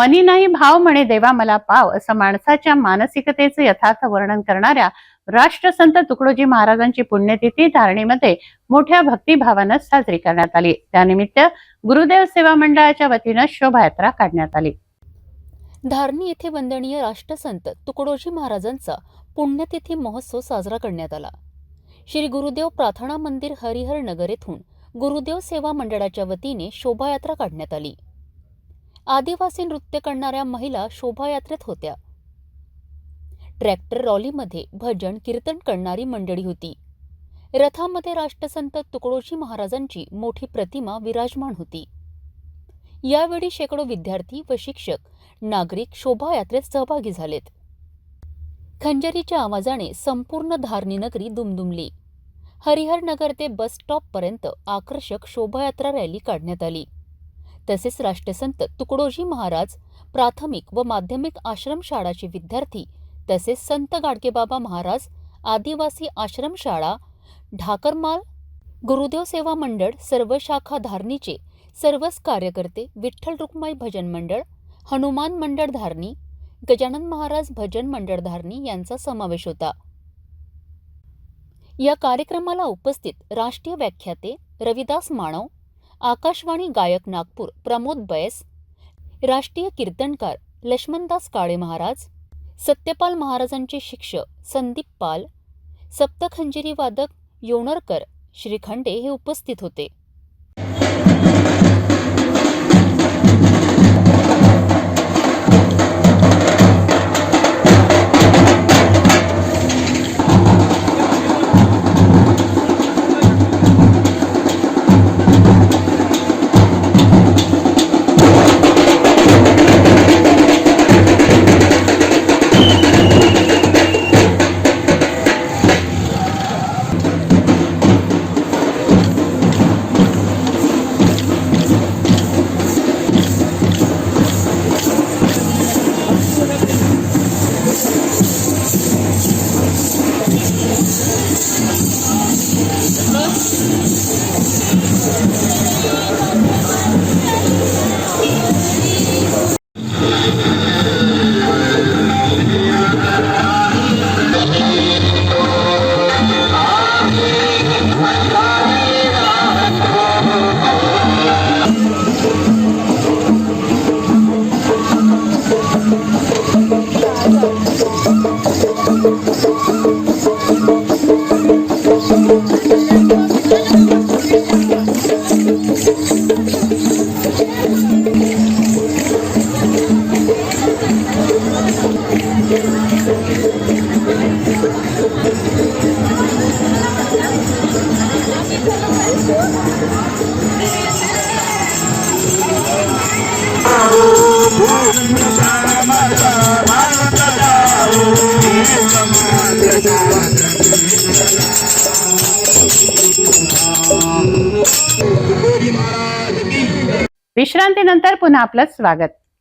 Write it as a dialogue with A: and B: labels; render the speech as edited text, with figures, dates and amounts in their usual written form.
A: मनी नाही भाव म्हणे देवा मला पाव असं माणसाच्या मानसिकतेचे यथार्थ वर्णन करणाऱ्या राष्ट्रसंत तुकडोजी महाराजांची पुण्यतिथी धारणीमध्ये मोठ्या भक्तिभावानं साजरी करण्यात आली। त्यानिमित्त गुरुदेव सेवा मंडळाच्या वतीनं शोभायात्रा काढण्यात आली।
B: धारणी येथे वंदनीय राष्ट्रसंत तुकडोजी महाराजांचा पुण्यतिथी महोत्सव साजरा करण्यात आला। श्री गुरुदेव प्रार्थना मंदिर हरिहर नगर येथून गुरुदेव सेवा मंडळाच्या वतीने शोभायात्रा काढण्यात आली। आदिवासी नृत्य करणाऱ्या महिला शोभायात्रेत होत्या। ट्रॅक्टर रॉलीमध्ये भजन कीर्तन करणारी मंडळी होती। रथामध्ये राष्ट्रसंत तुकडोजी महाराजांची मोठी प्रतिमा विराजमान होती। यावेळी शेकडो विद्यार्थी व शिक्षक नागरिक शोभायात्रेत सहभागी झालेत। खंजरीच्या आवाजाने संपूर्ण धारणी नगरी दुमदुमली। हरिहर नगर ते बस स्टॉप पर्यंत आकर्षक शोभायात्रा रॅली काढण्यात आली। तसेच राष्ट्रसंत तुकडोजी महाराज प्राथमिक व माध्यमिक आश्रमशाळाचे विद्यार्थी तसेच संत गाडगेबाबा महाराज आदिवासी आश्रमशाळा ढाकरमाल गुरुदेव सेवा मंडळ सर्व शाखा धारणीचे सर्वच कार्यकर्ते विठ्ठल रुक्माई भजन मंडळ हनुमान मंडळ धारणी गजानन महाराज भजन मंडळ धारणी यांचा समावेश होता। या कार्यक्रमाला उपस्थित राष्ट्रीय व्याख्याते रविदास मानव, आकाशवाणी गायक नागपूर प्रमोद बैस, राष्ट्रीय कीर्तनकार लक्ष्मणदास काळे महाराज, सत्यपाल महाराजांचे शिष्य संदीप पाल, सप्तखंजिरी वादक योणरकर श्रीखंडे हे उपस्थित होते।
A: विश्रांतीनंतर पुन्हा आपलं स्वागत।